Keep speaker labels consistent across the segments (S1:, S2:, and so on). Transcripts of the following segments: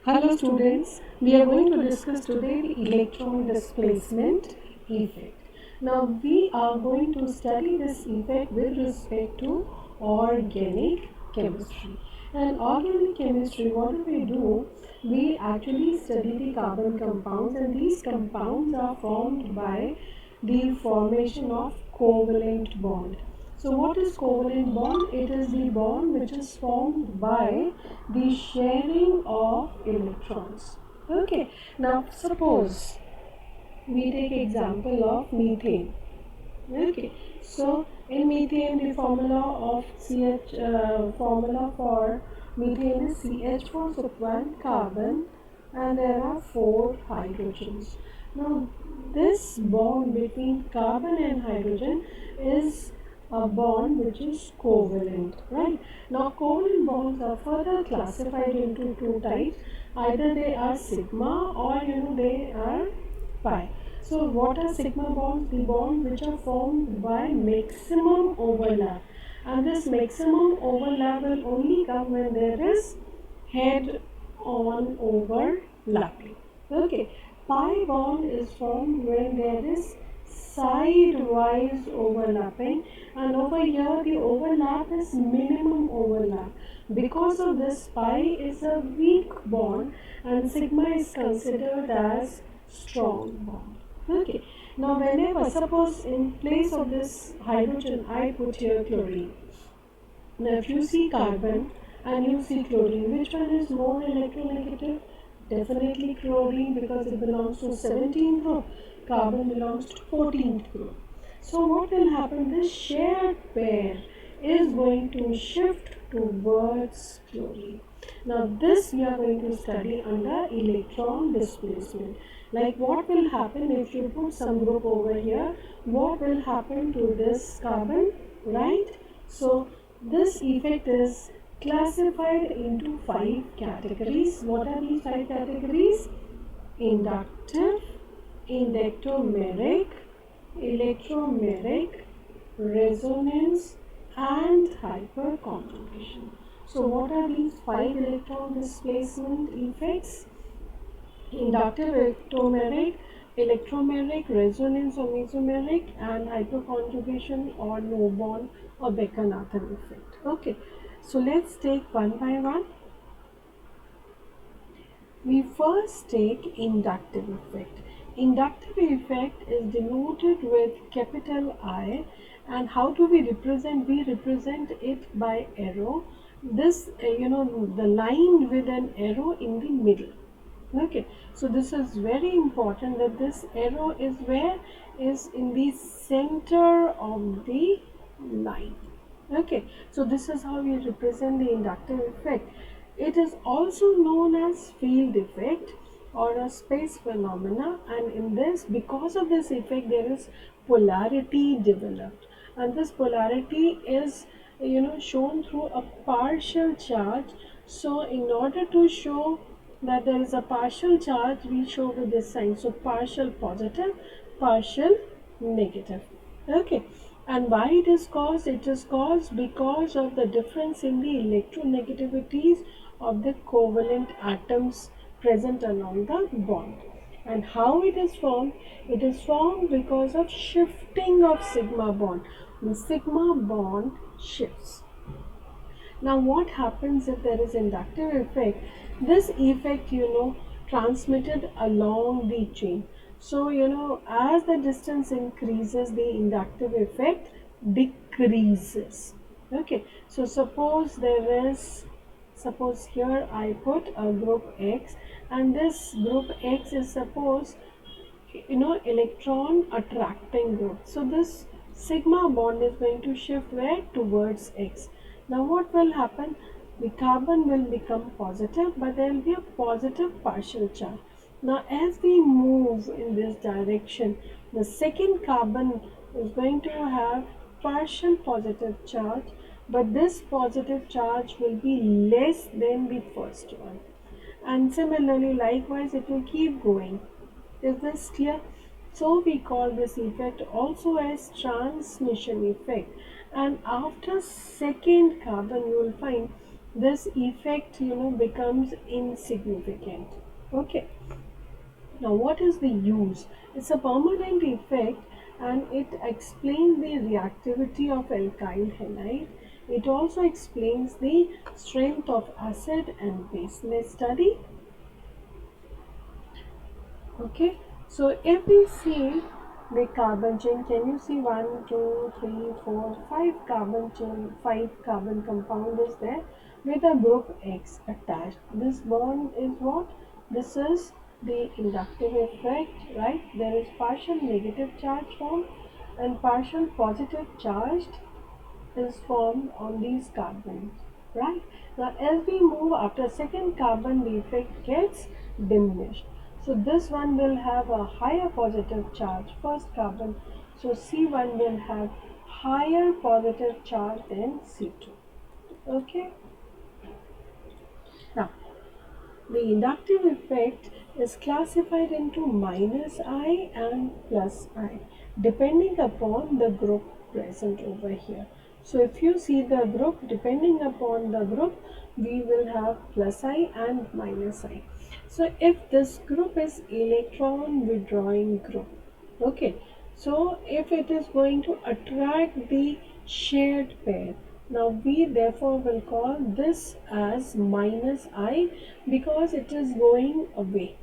S1: Hello students, we are going to discuss today the electron displacement effect. Now we are going to study this effect with respect to organic chemistry. And organic chemistry, what do we do? We actually study the carbon compounds, and these compounds are formed by the formation of covalent bond. So what is covalent bond? It is the bond which is formed by the sharing of electrons. Okay. Now suppose we take example of methane. Okay. So in methane, the formula for methane is CH4, so one carbon, and there are 4 hydrogens. Now this bond between carbon and hydrogen is a bond which is covalent, right? Now covalent bonds are further classified into two types. Either they are sigma or they are pi. So what are sigma bonds? The bonds which are formed by maximum overlap, and this maximum overlap will only come when there is head on overlapping. Okay. Pi bond is formed when there is sidewise overlapping, and over here the overlap is minimum overlap. Because of this, pi is a weak bond and sigma is considered as strong bond. Okay. Now whenever, suppose in place of this hydrogen I put here chlorine. Now if you see carbon and you see chlorine, which one is more electronegative? Definitely chlorine, because it belongs to 17th group. Carbon belongs to 14th group. So what will happen? This shared pair is going to shift towards chlorine. Now this we are going to study under electron displacement. Like what will happen if you put some group over here? What will happen to this carbon, right? So this effect is classified into 5 categories. What are these 5 categories? Inductive, inductomeric, electromeric, resonance, and hyperconjugation. So what are these 5 electron displacement effects? Inductive, electromeric, resonance or mesomeric, and hyperconjugation or no bond or Becker-Nathan effect. Okay, so let's take one by one. We first take inductive effect. Inductive effect is denoted with capital I, and how do we represent? We represent it by arrow. This, the line with an arrow in the middle. Okay, so this is very important that this arrow is where is in the center of the line. Okay, so this is how we represent the inductive effect. It is also known as field effect or a space phenomena, and in this, because of this effect, there is polarity developed, and this polarity is shown through a partial charge. So in order to show that there is a partial charge, we show with this sign. So partial positive, partial negative. Okay, and why it is caused? It is caused because of the difference in the electronegativities of the covalent atoms present along the bond. And how it is formed? It is formed because of shifting of sigma bond. The sigma bond shifts. Now what happens if there is inductive effect? This effect transmitted along the chain. So as the distance increases, the inductive effect decreases. Okay, so suppose here I put a group X, and this group X is suppose electron attracting group. So this sigma bond is going to shift where? Towards X. Now what will happen? The carbon will become positive, but there will be a positive partial charge. Now as we move in this direction, the second carbon is going to have partial positive charge, but this positive charge will be less than the first one. And similarly, likewise, it will keep going. Is this clear? So we call this effect also as transmission effect. And after second carbon, you will find this effect becomes insignificant. Okay, now what is the use? It's a permanent effect and it explains the reactivity of alkyl halide. It also explains the strength of acid and base. Let's study. Okay, so if we see the carbon chain, can you see one, two, three, four, five carbon chain, five carbon compound is there with a group X attached. This bond is what? This is the inductive effect, right? There is partial negative charge formed and partial positive charged is formed on these carbons, right? Now, as we move after second carbon, the effect gets diminished. So this one will have a higher positive charge, first carbon. So C1 will have higher positive charge than C2. Okay. Now, the inductive effect is classified into minus I and plus I depending upon the group present over here. So if you see the group, depending upon the group, we will have plus I and minus I. So if this group is electron withdrawing group, okay, so if it is going to attract the shared pair, now we therefore will call this as minus I because it is going away.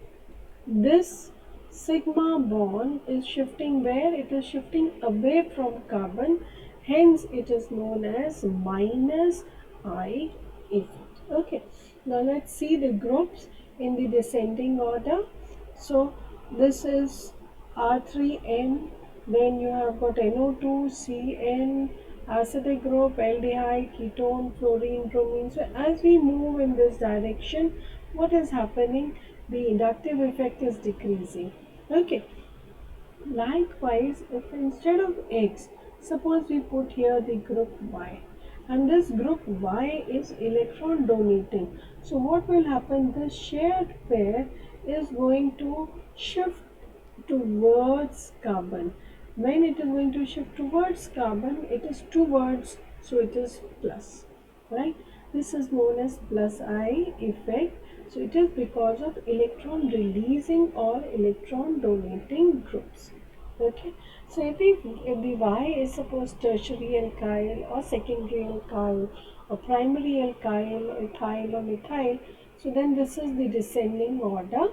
S1: This sigma bond is shifting where? It is shifting away from carbon, hence it is known as minus I effect. Okay, now let's see the groups in the descending order. So this is R3N, then you have got NO2, CN, acidic group, aldehyde, ketone, fluorine, bromine. So as we move in this direction, what is happening? The inductive effect is decreasing. Okay. Likewise, if instead of X, suppose we put here the group Y, and this group Y is electron donating. So what will happen? The shared pair is going to shift towards carbon. When it is going to shift towards carbon, it is towards, so it is plus, right? This is known as plus I effect. So it is because of electron releasing or electron donating groups. Okay, so if the Y is suppose tertiary alkyl or secondary alkyl or primary alkyl, ethyl or methyl, so then this is the descending order,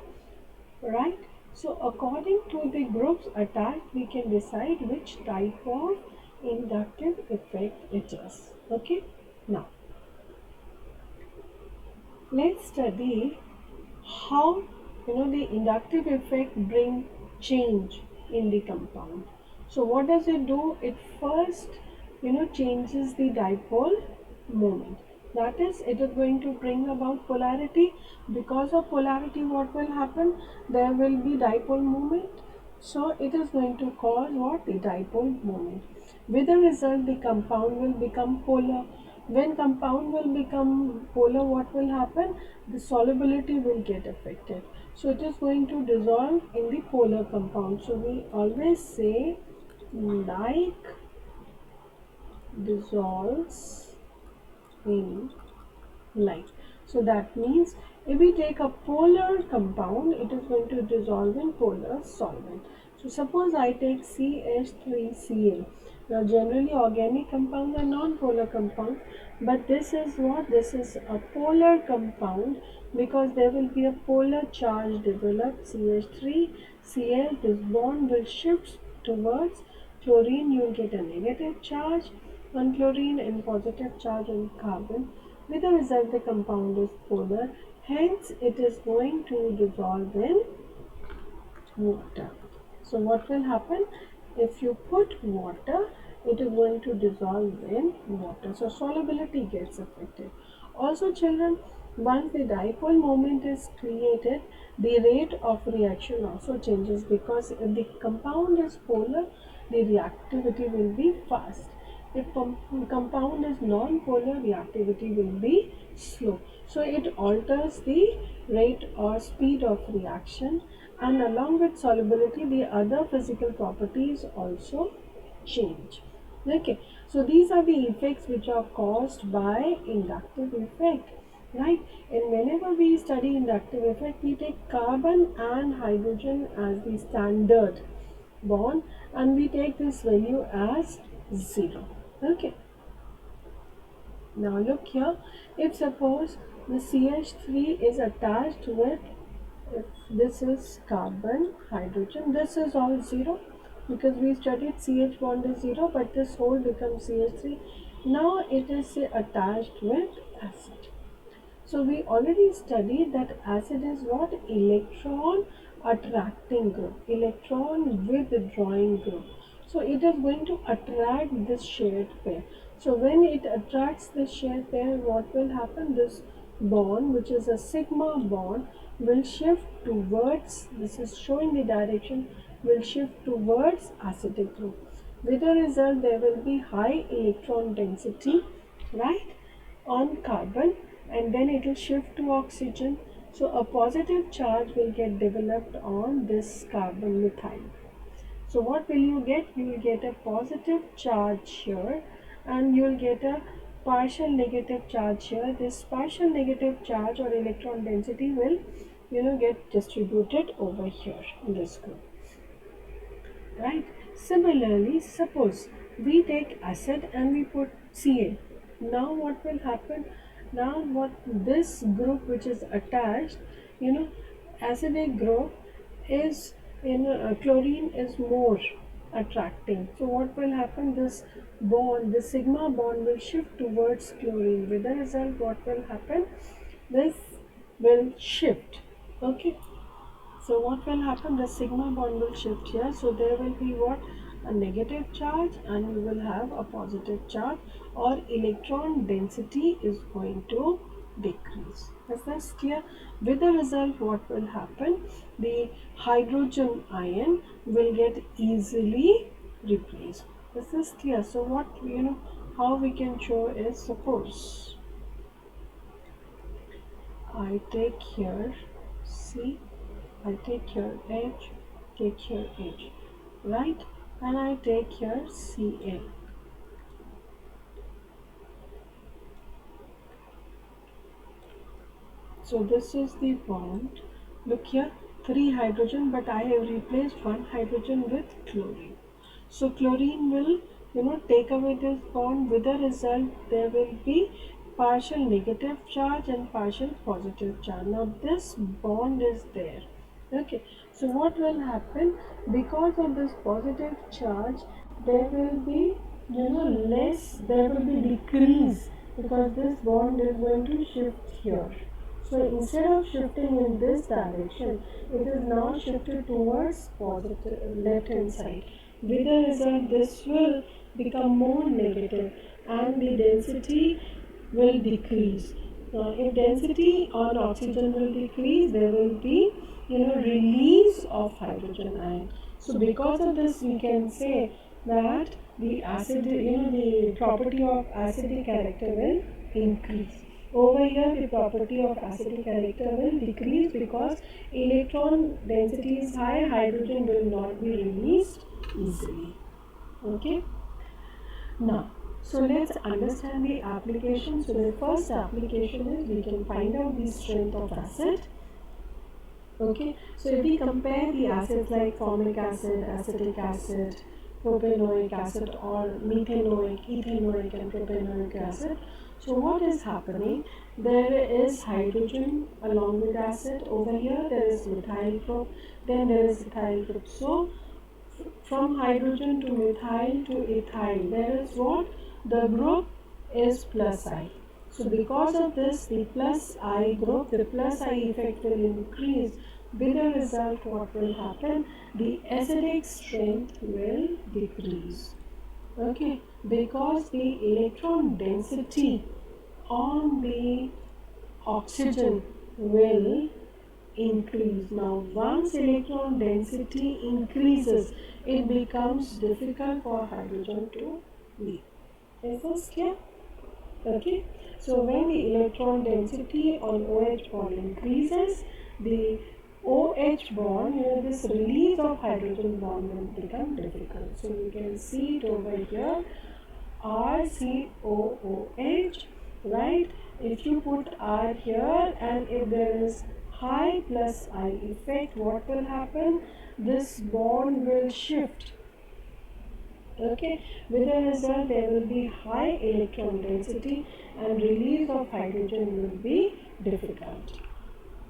S1: right? So according to the groups attacked, we can decide which type of inductive effect it is. Okay, now let's study how the inductive effect bring change in the compound. So what does it do? It first changes the dipole moment. That is, it is going to bring about polarity. Because of polarity, what will happen? There will be dipole moment. So it is going to cause what? The dipole moment. With the result, the compound will become polar. When compound will become polar, what will happen? The solubility will get affected. So it is going to dissolve in the polar compound. So we always say like dissolves in like. So that means if we take a polar compound, it is going to dissolve in polar solvent. So suppose I take CH3Cl. Now generally organic compounds are non-polar compounds, but this is what? This is a polar compound because there will be a polar charge developed, CH3Cl. This bond will shift towards chlorine, you will get a negative charge on chlorine and positive charge on carbon. With the result, the compound is polar, hence it is going to dissolve in water. So what will happen? If you put water, it is going to dissolve in water. So solubility gets affected. Also children, once the dipole moment is created, the rate of reaction also changes because if the compound is polar, the reactivity will be fast. If compound is non-polar, reactivity will be slow. So it alters the rate or speed of reaction, and along with solubility, the other physical properties also change. Okay, So these are the effects which are caused by inductive effect, right? And whenever we study inductive effect, we take carbon and hydrogen as the standard bond, and we take this value as 0. Okay. Now look here, if suppose the CH3 is attached with, if this is carbon, hydrogen, this is all 0 because we studied CH bond is 0, but this whole becomes CH3. Now it is attached with acid. So we already studied that acid is what? Electron attracting group, electron withdrawing group. So it is going to attract this shared pair. So when it attracts this shared pair, what will happen? This bond, which is a sigma bond, will shift towards, this is showing the direction, will shift towards acidic group. With the result, there will be high electron density, right, on carbon, and then it will shift to oxygen. So a positive charge will get developed on this carbon methyl. So what will you get? You will get a positive charge here, and you will get a partial negative charge here. This partial negative charge or electron density will get distributed over here in this group, right? Similarly, suppose we take acid and we put Ca. Now what will happen? Now what this group which is attached, acidic group is, chlorine is more attracting. So what will happen? This bond, the sigma bond will shift towards chlorine. With the result, what will happen? This will shift. Okay. So what will happen? The sigma bond will shift here. So there will be what? A negative charge, and we will have a positive charge, or electron density is going to decrease. Is this clear? With the result, what will happen? The hydrogen ion will get easily replaced. Is this clear? So what, how we can show is, suppose I take here C, I take here H, take here H, right? And I take here Ca. So this is the bond. Look here, 3 hydrogen, but I have replaced 1 hydrogen with chlorine. So chlorine will, take away this bond. With the result, there will be partial negative charge and partial positive charge. Now this bond is there. Okay, so what will happen? Because of this positive charge, there will be, there will be decrease, because this bond is going to shift here. So instead of shifting in this direction, it is now shifted towards positive left hand side. With the result, this will become more negative and the density will decrease. If density on oxygen will decrease, there will be release of hydrogen ion. So because of this, we can say that the acid, the property of acidic character will increase. Over here, the property of acidic character will decrease because electron density is high, hydrogen will not be released easily. Okay. Now, so let's understand the application. So the first application is we can find out the strength of acid. Okay, so if we compare the acids like formic acid, acetic acid, propanoic acid, or methanoic, ethanoic and propanoic acid, so what is happening? There is hydrogen along with acid. Over here there is methyl group, then there is ethyl group. So from hydrogen to methyl to ethyl, there is what? The group is plus I. So because of this, the plus I group, the plus I effect will increase. With the result, what will happen? The acidic strength will decrease. Okay, because the electron density on the oxygen will increase. Now once electron density increases, it becomes difficult for hydrogen to leave. Is this clear? Okay, so when the electron density on OH bond increases, the OH bond, this release of hydrogen bond will become difficult. So you can see it over here. RCOOH, right? If you put R here and if there is high plus I effect, what will happen? This bond will shift. Okay, with the result there will be high electron density and release of hydrogen will be difficult.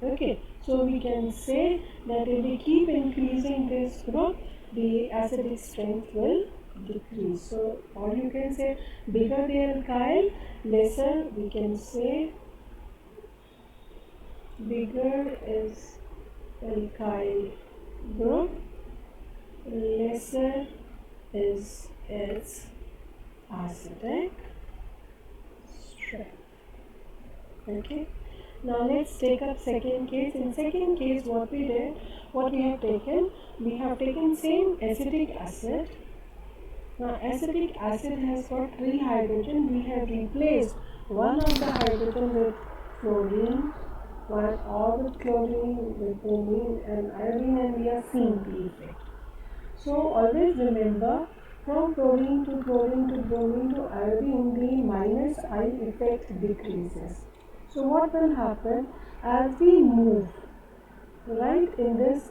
S1: Okay, so we can say that if we keep increasing this group, the acidic strength will decrease. So, or you can say bigger the alkyl, lesser we can say bigger is alkyl group, lesser is its acidic strength. Okay. Now let's take up second case. In second case, what we have taken same acetic acid. Now acetic acid has got 3 hydrogen. We have replaced one of the hydrogen with chlorine, one or with chlorine, with bromine and iodine, and we are seeing the effect. So always remember, from chlorine to bromine to iodine, the minus I effect decreases. So what will happen as we move right in this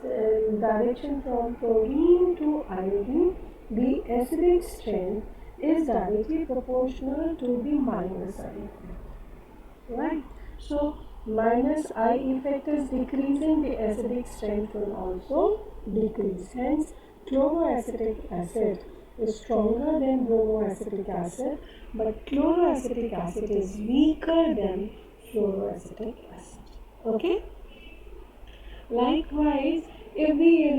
S1: direction from chlorine to iodine, the acidic strength is directly proportional to the minus I effect. Right? So minus I effect is decreasing, the acidic strength will also decrease. Hence, chloroacetic acid is stronger than bromoacetic acid, but chloroacetic acid is weaker than fluoroacetic acid. Okay? Likewise, if we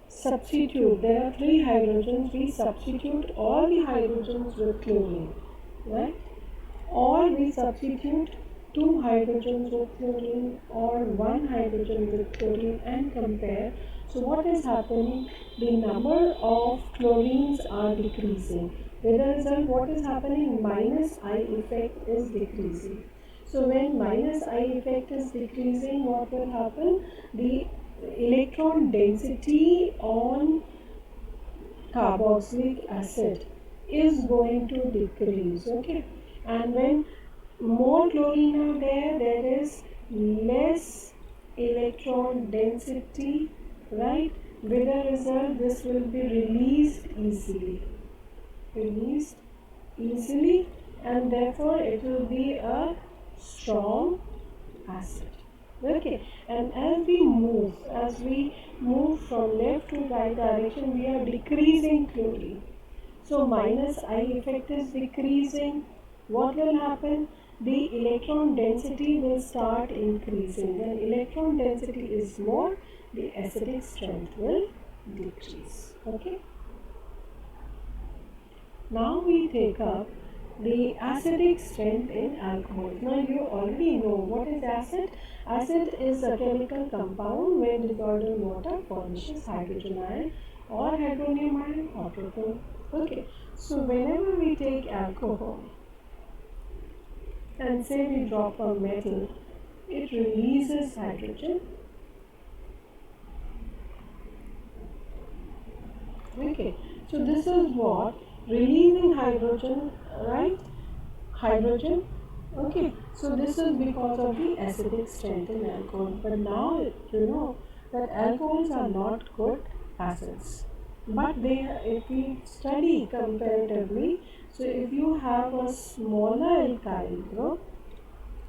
S1: substitute, there are 3 hydrogens, we substitute all the hydrogens with chlorine, right? Or we substitute 2 hydrogens with chlorine or 1 hydrogen with chlorine and compare. So what is happening? The number of chlorines are decreasing. With the result, what is happening? Minus I effect is decreasing. So when minus I effect is decreasing, what will happen? The electron density on carboxylic acid is going to decrease. Okay, and when more chlorine are there, there is less electron density, right? With the result, this will be released easily, and therefore it will be a strong acid. Okay, and as we move from left to right direction, we are decreasing chlorine. So minus I effect is decreasing. What will happen? The electron density will start increasing. When electron density is more, the acidic strength will decrease. Okay. Now we take up the acidic strength in alcohols. Now you already know what is acid. Acid is a chemical compound where dissolved in water furnishes hydrogen ion or hydronium ion or proton. Okay, so whenever we take alcohol and say we drop a metal, it releases hydrogen. Okay, so this is what releasing hydrogen, right? Hydrogen. Okay, so this is because of the acidic strength in alcohol. But now you know that alcohols are not good acids, but they, if we study comparatively, so if you have a smaller alkyl group,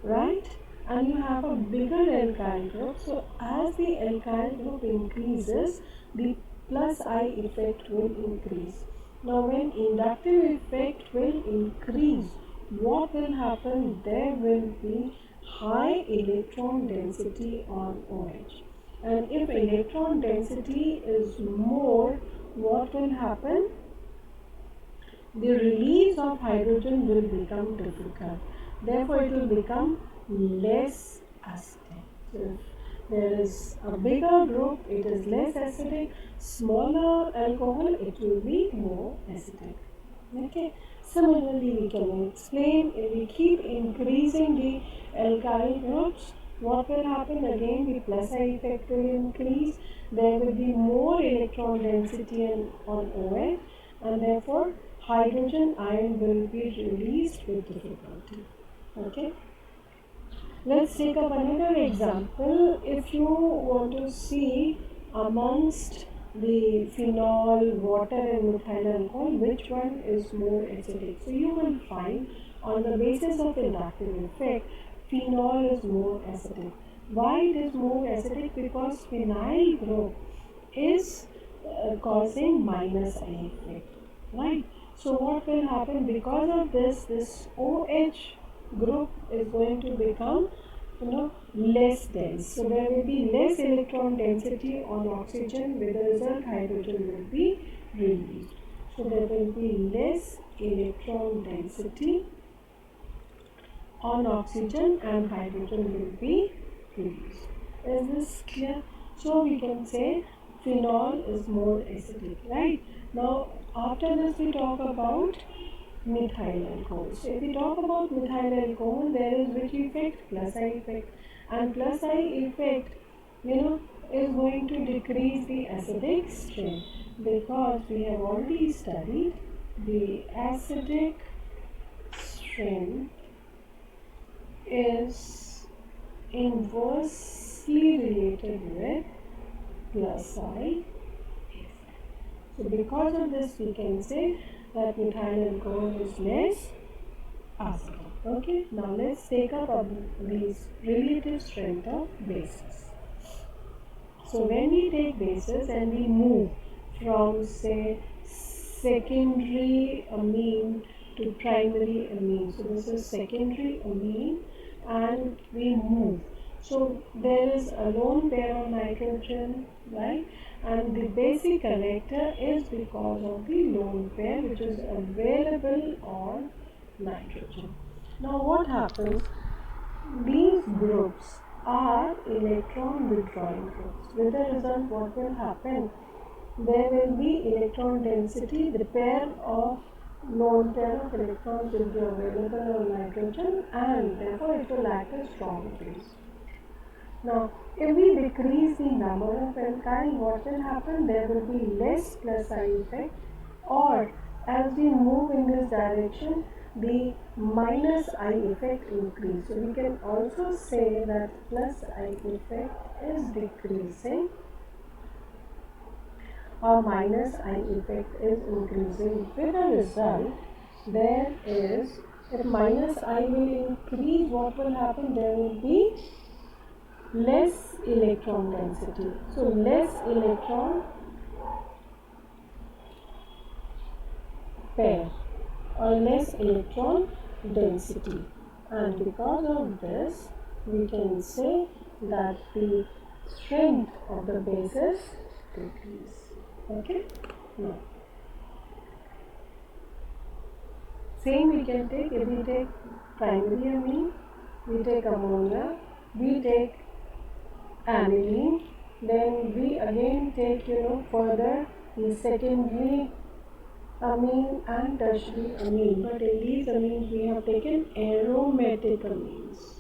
S1: right, and you have a bigger alkyl group, so as the alkyl group increases, the plus I effect will increase. Now when inductive effect will increase, what will happen? There will be high electron density on OH, and if electron density is more, what will happen? The release of hydrogen will become difficult. Therefore, it will become less acidic. So if there is a bigger group, it is less acidic. Smaller alcohol, it will be more acidic. Okay. Similarly, we can explain, if we keep increasing the alkyl groups, what will happen? Again, the plus I effect will increase. There will be more electron density on OH, and therefore hydrogen ion will be released with difficulty. Okay. Let's take up another example. If you want to see amongst the phenol, water and methyl alcohol, which one is more acidic? So you will find on the basis of inductive effect, phenol is more acidic. Why it is more acidic? Because phenyl group is causing minus I effect, right? So what will happen because of this OH group is going to become less dense, so there will be less electron density on oxygen, with the result hydrogen will be released. So there will be less electron density on oxygen and hydrogen will be released. Is this clear? So we can say phenol is more acidic, right? Now after this we talk about methyl alcohol. So if we talk about methyl alcohol, there is which effect? Plus I effect. And plus I effect, is going to decrease the acidic strength, because we have already studied the acidic strength is inversely related with plus I effect. So because of this we can say that methyl alcohol is less acidic. Okay, now let's take up these relative strength of bases. So when we take bases and we move from say secondary amine to primary amine, so this is secondary amine and we move. So there is a lone pair of nitrogen, right? And the basic character is because of the lone pair which is available on nitrogen. Now what happens? These groups are electron withdrawing groups. With the result, what will happen? There will be electron density, the pair of lone pair of electrons will be available on nitrogen, and therefore it will act as strong base. Now, if we decrease the number of alkyl, what will happen? There will be less plus I effect, or as we move in this direction, the minus I effect increase. So we can also say that plus I effect is decreasing or minus I effect is increasing. With a result, there is, if minus I will increase, what will happen? There will be less electron density. So less electron pair or less electron density, and because of this we can say that the strength of the bases decrease. Okay, now same we can take, if we take primary amine, we take ammonia, we take aniline, then we again take further the secondary amine and tertiary amine, but in these amines we have taken aromatic amines.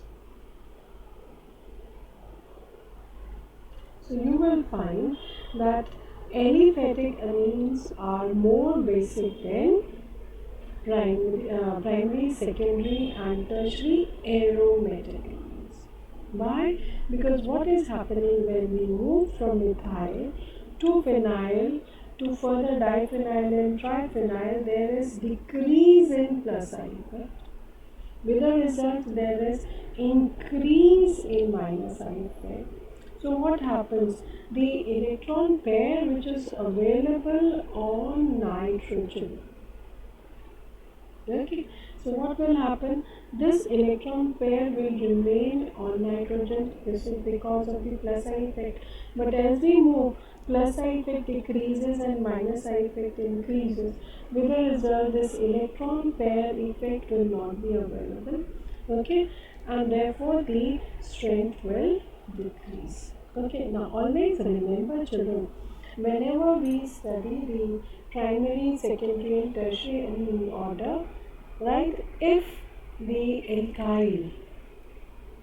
S1: So you will find that aliphatic amines are more basic than primary, secondary and tertiary aromatic amines. Why? Because what is happening when we move from methyl to phenyl to further diphenyl and triphenyl, there is decrease in plus I effect. With the result, there is increase in minus I effect. So what happens? The electron pair which is available on nitrogen. Okay, so what will happen? This electron pair will remain on nitrogen. This is because of the plus I effect. But as we move, plus I effect decreases and minus I effect increases. With the result, this electron pair effect will not be available. Okay, and therefore the strength will decrease. Okay, now always remember, children, whenever we study the primary, secondary and tertiary amine order, right, if the alkyl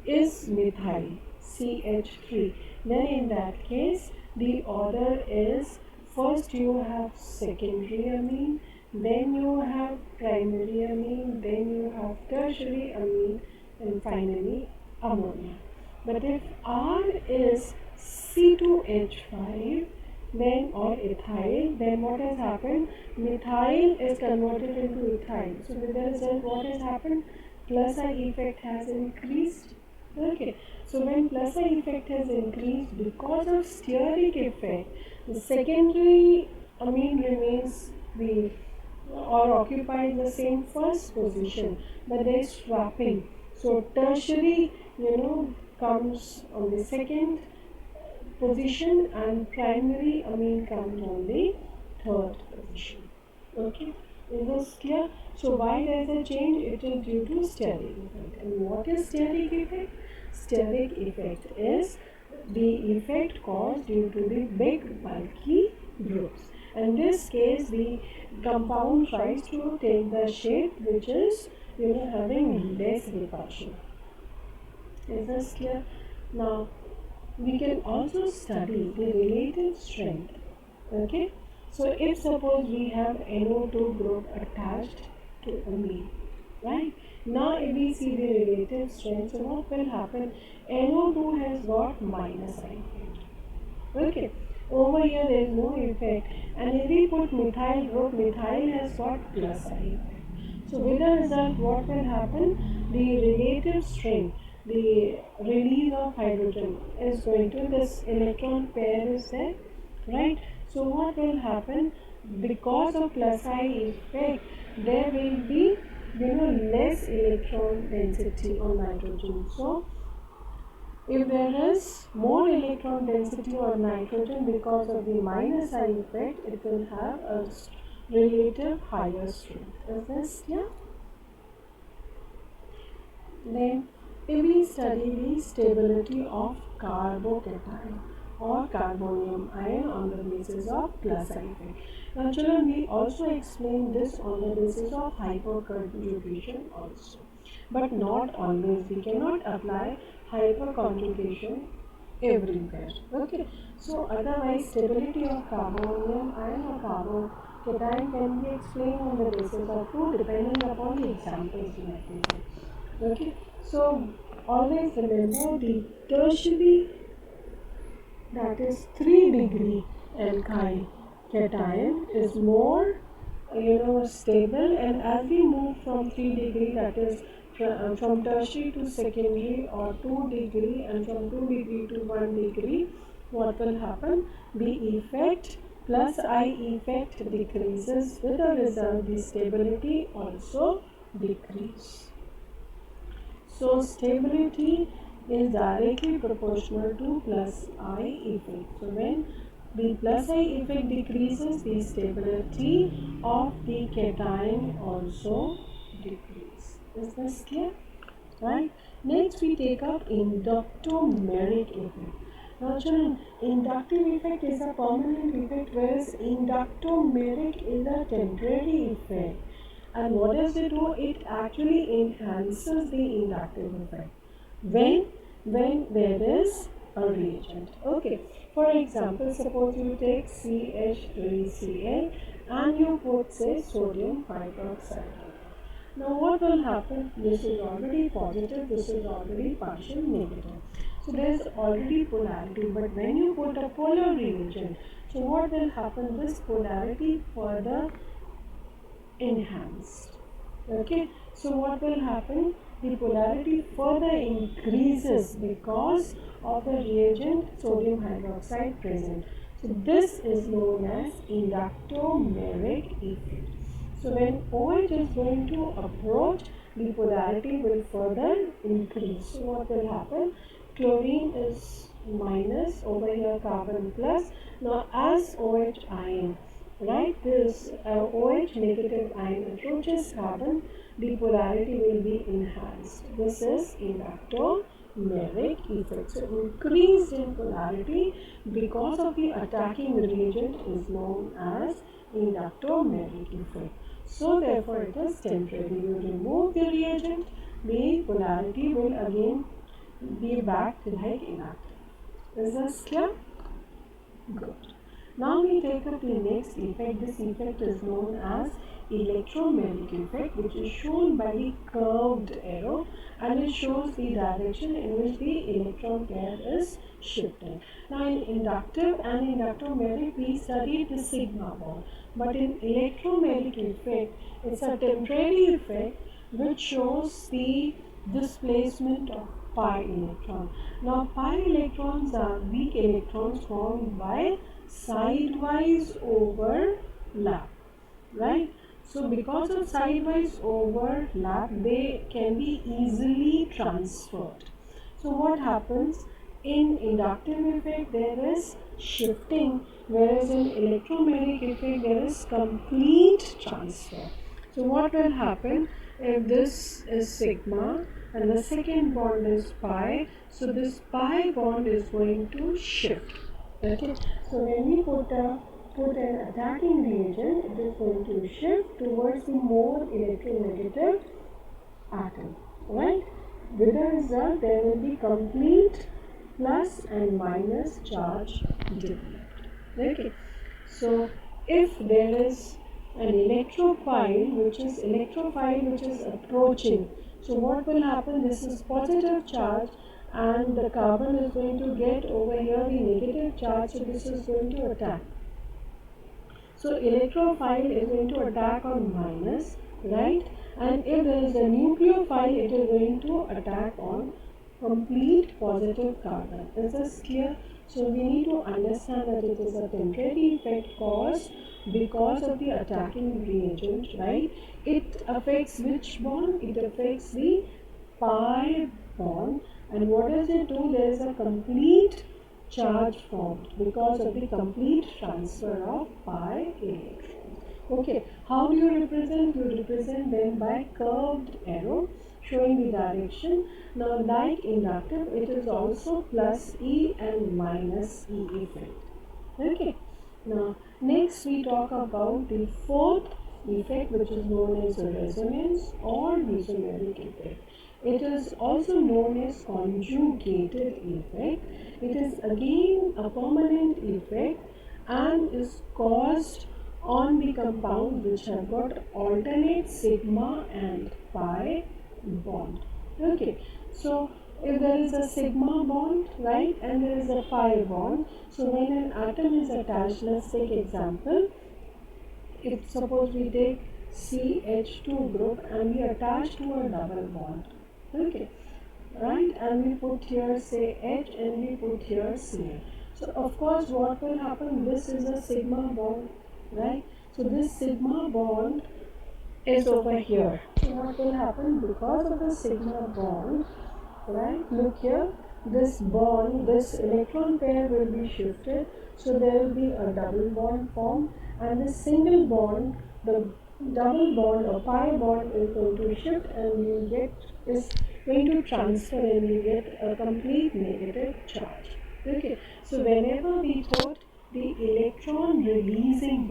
S1: is methyl CH3, then in that case the order is, first you have secondary amine, then you have primary amine, then you have tertiary amine, and finally ammonia. But if R is C2H5, then or ethyl, then what has happened? Methyl is converted into ethyl. So with the result, what has happened? Plus I effect has increased. Okay, so when plus I effect has increased because of steric effect, the secondary amine remains the or occupies the same first position, but there is swapping. So tertiary, comes on the second position and primary amine comes on the third position. Okay, is this clear? So why there is a change? It is due to steric effect. And what is steric effect? Steric effect is the effect caused due to the big bulky groups. In this case, the compound tries to take the shape which is having less repulsion. Is this clear? Now we can also study the relative strength. Okay, so if suppose we have NO2 group attached to amine, right? Now if we see the relative strength, so what will happen? NO2 has got minus I effect. Okay, over here there is no effect, and if we put methyl group, methyl has got plus I effect. So with the result, what will happen? The relative strength, the release of hydrogen is going to, this electron pair is there, right? So what will happen? Because of plus I effect, there will be less electron density on nitrogen. So if there is more electron density on nitrogen because of the minus I effect, it will have a relative higher strength. Is this clear? Then, if we study the stability of carbocation or carbonium ion on the basis of plus I effect. Now, children, we also explain this on the basis of hyperconjugation also, but not always. We cannot apply hyperconjugation everywhere. Okay, so otherwise stability of carbonium ion or carbocation can be explained on the basis of two, depending upon the examples we have taken. Okay, so always remember the tertiary, that is 3 degree alkyl cation is more stable, and as we move from 3 degree, that is from tertiary to secondary, or 2 degree, and from 2 degree to 1 degree, what will happen? The effect plus I effect decreases, with the result the stability also decrease. So stability is directly proportional to plus I effect. So when the plus I effect decreases, the stability of the cation also decreases. Is this clear? Right? Next we take up inductomeric effect. Now children, inductive effect is a permanent effect, whereas inductomeric is a temporary effect. And what does it do? It actually enhances the inductive effect when there is a reagent. Okay, for example, suppose you take CH3Cl and you put, say, sodium hydroxide. Now what will happen? This is already positive, this is already partial negative. So there is already polarity, but when you put a polar reagent, so what will happen? This polarity further enhanced. Okay, so what will happen? The polarity further increases because of the reagent sodium hydroxide present. So this is known as inductomeric effect. So when OH is going to approach, the polarity will further increase. So what will happen? Chlorine is minus, over here carbon plus. Now as OH ion, right, this OH negative ion approaches carbon, the polarity will be enhanced. This is inductomeric effect. So increase in polarity because of the attacking reagent is known as inductomeric effect. So therefore it is temporary. You remove the reagent, the polarity will again be back like inactive. Is this clear? Good. Now we take up the next effect. This effect is known as electromagnetic effect, which is shown by the curved arrow, and it shows the direction in which the electron pair is shifting. Now in inductive and electromagnetic we studied the sigma bond, but in electromagnetic effect it's a temporary effect which shows the displacement of pi electron. Now pi electrons are weak electrons formed by sidewise overlap, right? So because of sidewise overlap, they can be easily transferred. So what happens in inductive effect? There is shifting, whereas in electromagnetic effect there is complete transfer. So what will happen if this is sigma and the second bond is pi? So this pi bond is going to shift. Okay. So when we put an attacking reagent, it is going to shift towards the more electronegative atom, right? With the result, there will be complete plus and minus charge developed. Okay. So if there is an electrophile which is approaching, so what will happen? This is positive charge and the carbon is going to get over here the negative charge, so this is going to attack. So electrophile is going to attack on minus, right? And if there is a nucleophile, it is going to attack on complete positive carbon. Is this clear? So we need to understand that it is a temporary effect caused because of the attacking reagent, right? It affects which bond? It affects the pi bond. And what does it do? There is a complete charge formed because of the complete transfer of pi electrons. Okay, how do you represent? You represent them by curved arrow showing the direction. Now, like inductive, it is also plus E and minus E effect. Okay. Now, next we talk about the fourth effect, which is known as resonance or mesomeric effect. It is also known as conjugated effect. It is again a permanent effect and is caused on the compound which have got alternate sigma and pi bond. Okay, so if there is a sigma bond, right, and there is a pi bond, so when an atom is attached, let's take example, if suppose we take CH2 group and we attach to a double bond, okay, right, and we put here say H and we put here Cl. So of course what will happen, this is a sigma bond, right? So this sigma bond is over here. So what will happen, because of the sigma bond, right, look here, this bond, this electron pair will be shifted, so there will be a double bond formed, and the single bond, the double bond or pi bond is going to shift and you get is going to transfer and you get a complete negative charge. Okay, so whenever we put the electron releasing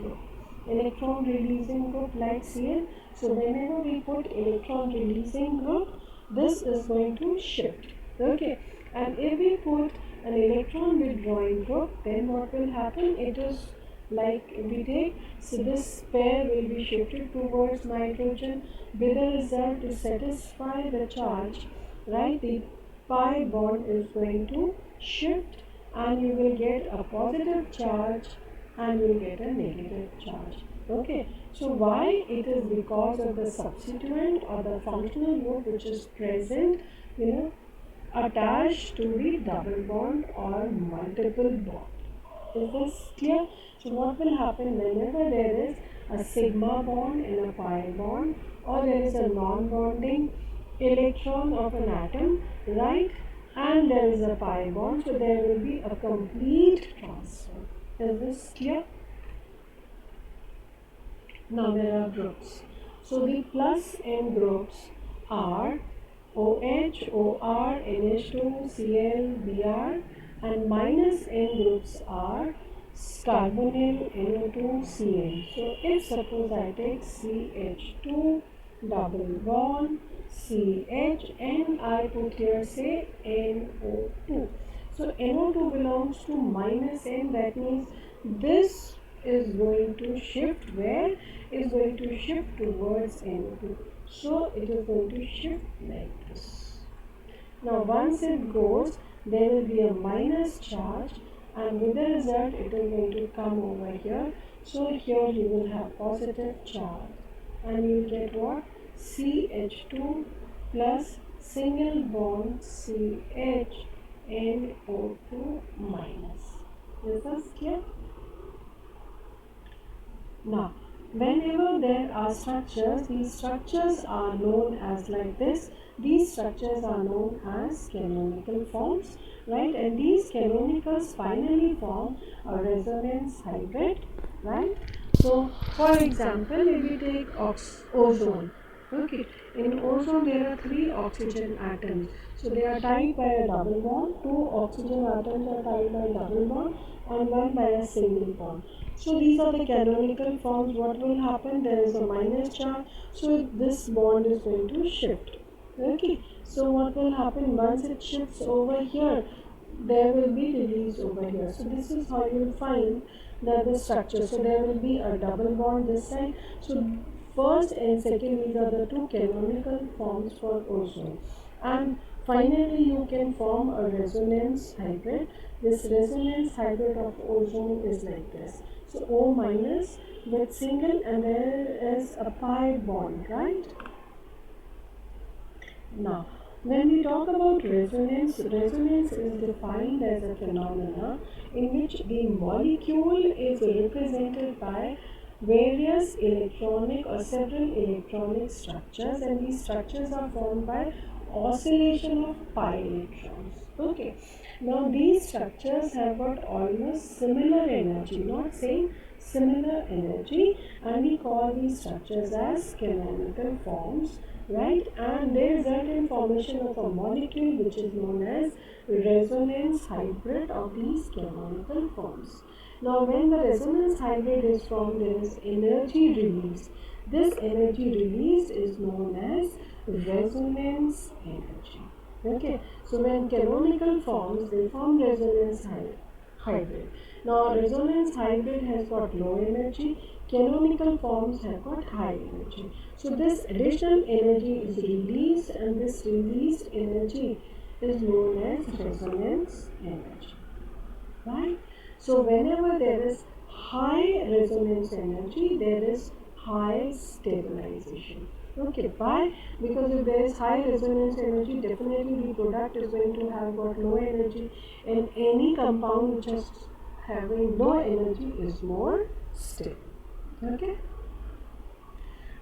S1: group like Cl, so whenever we put electron releasing group, this is going to shift. Okay, and if we put an electron withdrawing group, then what will happen? It is like if we take, so this pair will be shifted towards nitrogen with the result to satisfy the charge, right? The pi bond is going to shift and you will get a positive charge and you will get a negative charge. Okay, so why? It is because of the substituent or the functional group which is present, attached to the double bond or multiple bond. Is this clear? So what will happen whenever there is a sigma bond and a pi bond, or there is a non-bonding electron of an atom, right? And there is a pi bond, so there will be a complete transfer. Is this clear? Now there are groups. So the plus N groups are OH, OR, NH2, Cl, Br, and minus N groups are carbonyl, NO2, Cl. So if suppose I take CH2 double bond, CH, and I put here say NO2. So NO2 belongs to minus N, that means this is going to shift where? Is going to shift towards N2. So it is going to shift like this. Now once it goes, there will be a minus charge, and with the result it is going to come over here. So here you will have positive charge, and you will get what? CH2 plus single bond CH NO2 minus. Is this clear? Now, whenever there are structures, these structures are known as like this. These structures are known as canonical forms, right? And these canonicals finally form a resonance hybrid, right? So, for example, if we take ozone, okay, in ozone there are 3 oxygen atoms. So they are tied by a double bond. 2 oxygen atoms are tied by a double bond, and 1 by a single bond. So these are the canonical forms. What will happen? There is a minus charge, so this bond is going to shift. Okay. So what will happen once it shifts over here? There will be release over here. So this is how you will find that the structure. So there will be a double bond this side. So first and second, these are the 2 canonical forms for ozone. And finally, you can form a resonance hybrid. This resonance hybrid of ozone is like this. So O minus with single, and there is a pi bond, right? Now, when we talk about resonance, resonance is defined as a phenomena in which the molecule is represented by various electronic or several electronic structures, and these structures are formed by oscillation of pi electrons. Okay. Now these structures have got almost similar energy, not same, similar energy, and we call these structures as canonical forms, right? And they result in formation of a molecule which is known as resonance hybrid of these canonical forms. Now when the resonance hybrid is formed, there is energy released. This energy released is known as resonance energy. Okay, so when canonical forms, they form resonance hybrid. Now resonance hybrid has got low energy, canonical forms have got high energy. So this additional energy is released, and this released energy is known as resonance energy, right? So whenever there is high resonance energy, there is high stabilization. Okay, why? Because if there is high resonance energy, definitely the product is going to have got low energy, and any compound which is having low energy is more stable. Okay.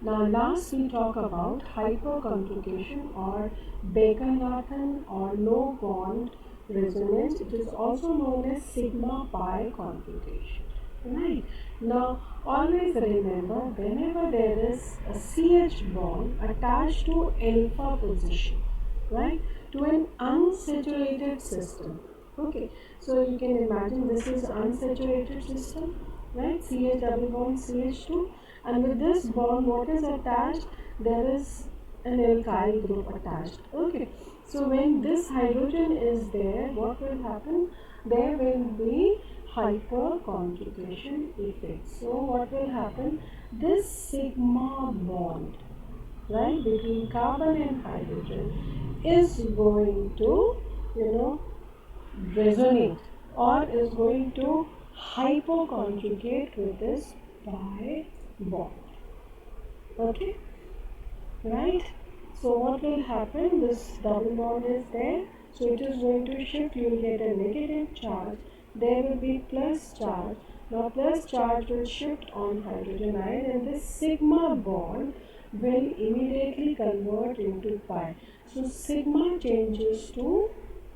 S1: Now last we talk about hyperconjugation or Baker-Nathan or low bond resonance. It is also known as sigma pi conjugation. Right. Now always remember, whenever there is a CH bond attached to alpha position, right, to an unsaturated system. Okay, so you can imagine this is unsaturated system, right? CH double bond CH2, and with this bond what is attached? There is an alkyl group attached. Okay, so when this hydrogen is there, what will happen? There will be hyperconjugation effect. So what will happen? This sigma bond, right, between carbon and hydrogen is going to, resonate, or is going to hyperconjugate with this pi bond. Okay, right? So what will happen? This double bond is there, so it is going to shift. You will get a negative charge. There will be plus charge. Now plus charge will shift on hydrogen ion, and this sigma bond will immediately convert into pi. So sigma changes to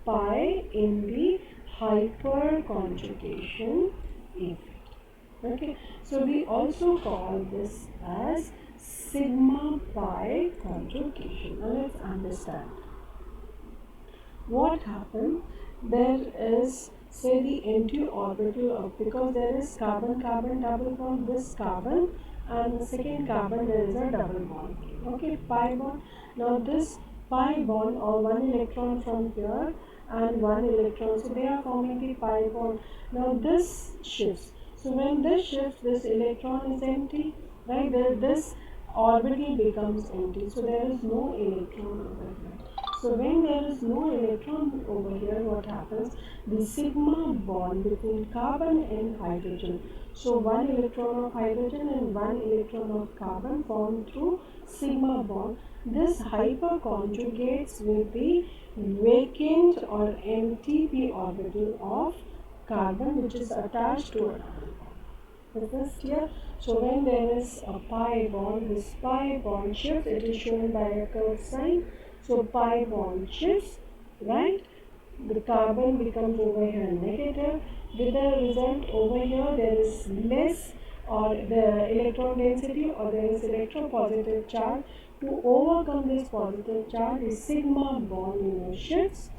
S1: pi in the hyperconjugation effect. Okay, so we also call this as sigma pi conjugation. Now let's understand what happens. There is, say, the empty orbital of, because there is carbon-carbon double bond, this carbon, and the second carbon, there is a double bond. Okay, pi bond. Now this pi bond, or one electron from here and one electron, so they are forming the pi bond. Now this shifts. So when this shifts, this electron is empty, right? This orbital becomes empty. So there is no electron over here. So when there is no electron over here, what happens? The sigma bond between carbon and hydrogen. So one electron of hydrogen and one electron of carbon form through sigma bond. This hyperconjugates with the vacant or empty p orbital of carbon, which is attached to it. Is this clear? So when there is a pi bond, this pi bond shifts. It is shown by a curved sign. So pi bond shifts, right? The carbon becomes over here negative. With the result over here there is less or the electron density, or there is electropositive charge. To overcome this positive charge, the sigma bond shifts,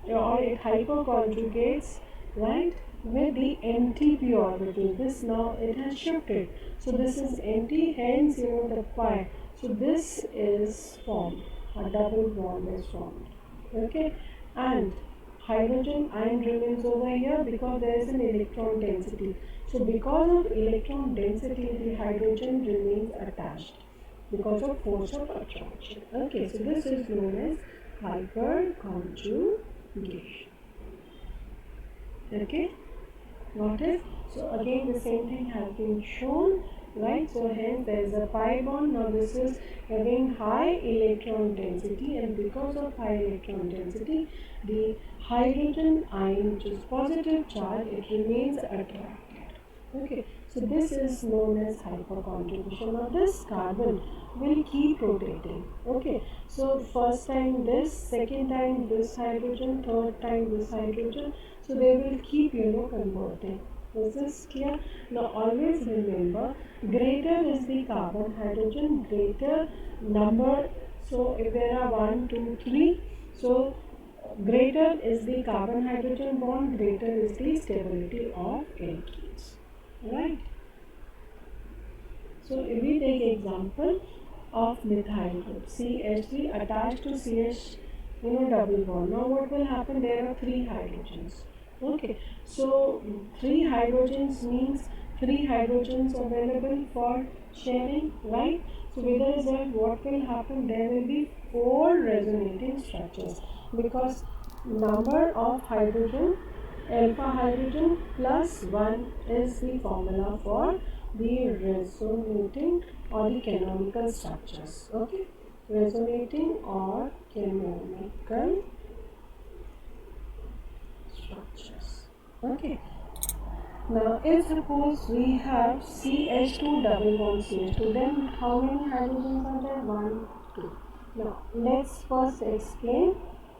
S1: or it hyperconjugates, right, with the empty p orbital. This now it has shifted. So this is empty, hence the pi. So this is formed. A double bond is formed. Okay, and hydrogen ion remains over here because there is an electron density. So because of electron density, the hydrogen remains attached because of force of attraction. Okay, so this is known as hyperconjugation. Okay, got it? So again the same thing has been shown, right? So hence there is a pi bond. Now this is again high electron density, and because of high electron density, the hydrogen ion, which is positive charge, it remains attracted. Okay, so this is known as hyperconjugation. Now this carbon will keep rotating. Okay, so first time this, second time this hydrogen, third time this hydrogen. So they will keep converting. Is this clear? Now always remember, greater is the carbon hydrogen, greater number. So if there are 1, 2, 3, so greater is the carbon hydrogen bond, greater is the stability of alkenes. Right? So if we take example of methyl group CH3 attached to CH double bond. Now what will happen? There are 3 hydrogens. Okay, so 3 hydrogens means 3 hydrogens available for sharing, right? So with the result, what will happen? There will be 4 resonating structures, because number of hydrogen, alpha hydrogen plus 1 is the formula for the resonating or the canonical structures. Okay, resonating or canonical structures. Okay. Now, if suppose we have CH2 double bond CH2, then how many hydrogens are there? 1, 2. Now, let's first explain,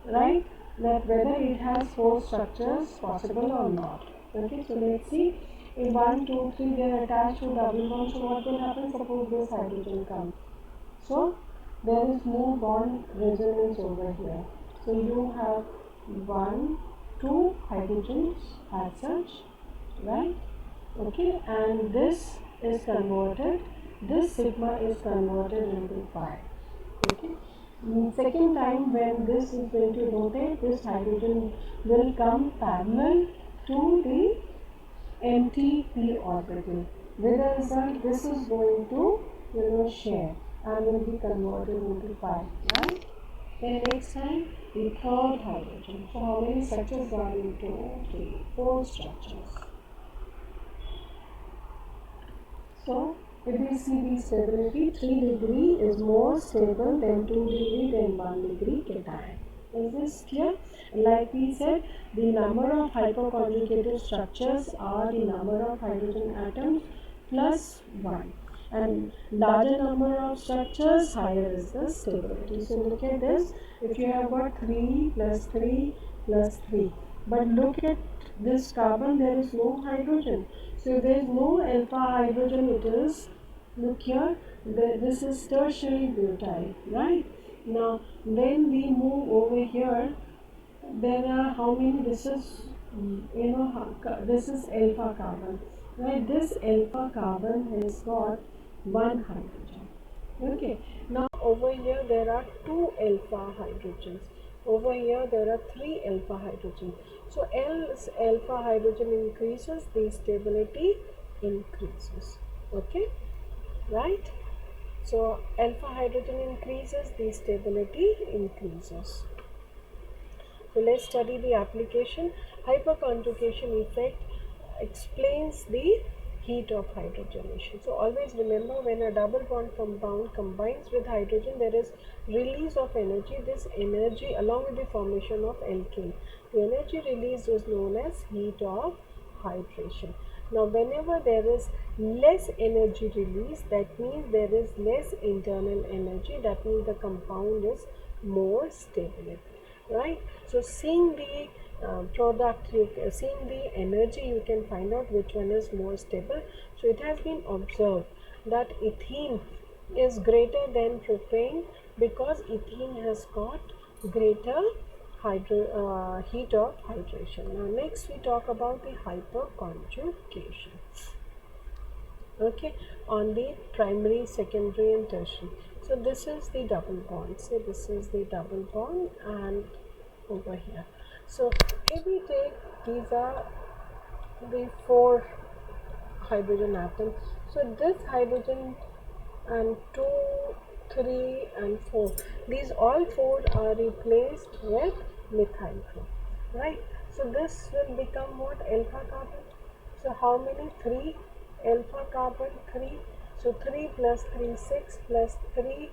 S1: right, that whether it has 4 structures possible or not. Okay, so let's see. If 1, 2, 3 they are attached to double bond, so what will happen? Suppose this hydrogen comes. So, there is no bond resonance over here. So, you have 1, 2 hydrogens as such, right? Okay, and this is converted, this sigma is converted into pi. Okay, second time when this is going to rotate, this hydrogen will come parallel to the empty p orbital. With the result, this is going to share and will be converted into pi, right? Then next time, the third hydrogen. So how many structures are into 3, 4 structures. So if we see the stability, 3 degree is more stable than 2 degree than 1 degree cation. Is this clear? Like we said, the number of hyperconjugated structures are the number of hydrogen atoms plus 1. And larger number of structures, higher is the stability. So look at this. If you have got 3 plus 3 plus 3. But look at this carbon, there is no hydrogen. So there is no alpha hydrogen, it is, look here, this is tertiary butyl, right? Now when we move over here, there are how many? This is this is alpha carbon, right? This alpha carbon has got 1 hydrogen. Okay, now over here there are 2 alpha hydrogens. Over here there are 3 alpha hydrogens. So as alpha hydrogen increases, the stability increases. Okay, right? So alpha hydrogen increases, the stability increases. So let's study the application. Hyperconjugation effect explains the heat of hydrogenation. So always remember, when a double bond compound combines with hydrogen, there is release of energy. This energy, along with the formation of alkane, the energy released is known as heat of hydration. Now whenever there is less energy release, that means there is less internal energy, that means the compound is more stable, right? So seeing the seeing the energy, you can find out which one is more stable. So it has been observed that ethene is greater than propane because ethene has got greater heat of hydration. Now next we talk about the hyperconjugation. Okay, on the primary, secondary and tertiary. So this is the double bond. Say this is the double bond, and over here. So if we take, these are the 4 hydrogen atoms. So this hydrogen and 2, 3 and 4, these all 4 are replaced with methyl group, right? So this will become what? Alpha carbon. So how many? 3 alpha carbon, 3. So 3 plus 3 6 plus 3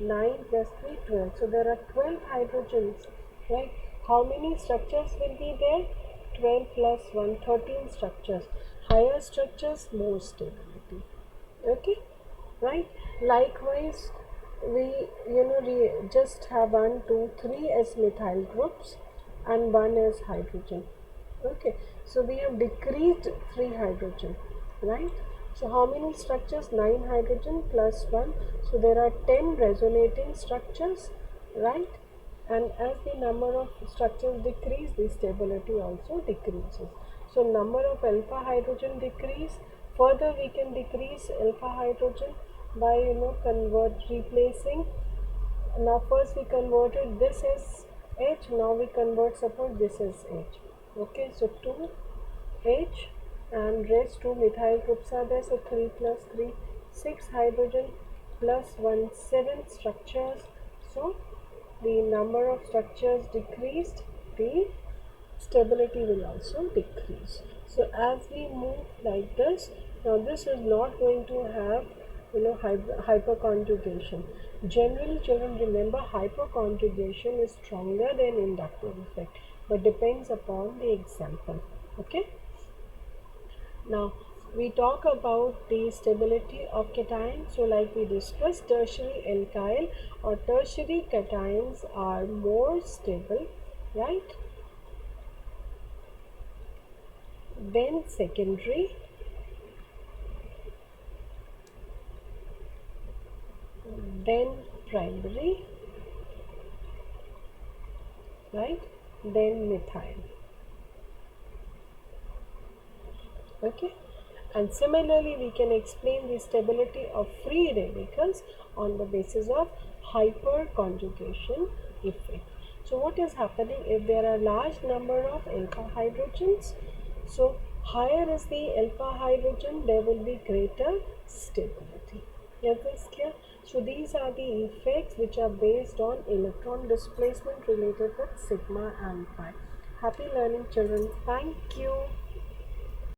S1: 9 plus 3 12. So there are 12 hydrogens, right? How many structures will be there? 12 plus 1 13 structures. Higher structures, more stability. Okay, right? Likewise, we just have 1 2 3 as methyl groups and 1 as hydrogen. Okay, so we have decreased 3 hydrogen, right? So how many structures? 9 hydrogen plus 1. So there are 10 resonating structures, right? And as the number of structures decrease, the stability also decreases. So number of alpha hydrogen decrease. Further we can decrease alpha hydrogen by replacing. Now first we converted this as H, now we convert, suppose this is H. Okay, so 2 H and rest 2 methyl groups are there, so 3 plus 3 6 hydrogen plus 1 7 structures. So the number of structures decreased, the stability will also decrease. So as we move like this, now this is not going to have hyperconjugation. Generally, children, remember, hyperconjugation is stronger than inductive effect, but depends upon the example. Okay, now we talk about the stability of cation. So like we discussed, tertiary alkyl or tertiary cations are more stable, right, then secondary, then primary, right, then methyl. Okay, and similarly we can explain the stability of free radicals on the basis of hyperconjugation effect. So what is happening if there are large number of alpha hydrogens? So higher is the alpha hydrogen, there will be greater stability. Is this clear? So these are the effects which are based on electron displacement related with sigma and pi. Happy learning, children. Thank you.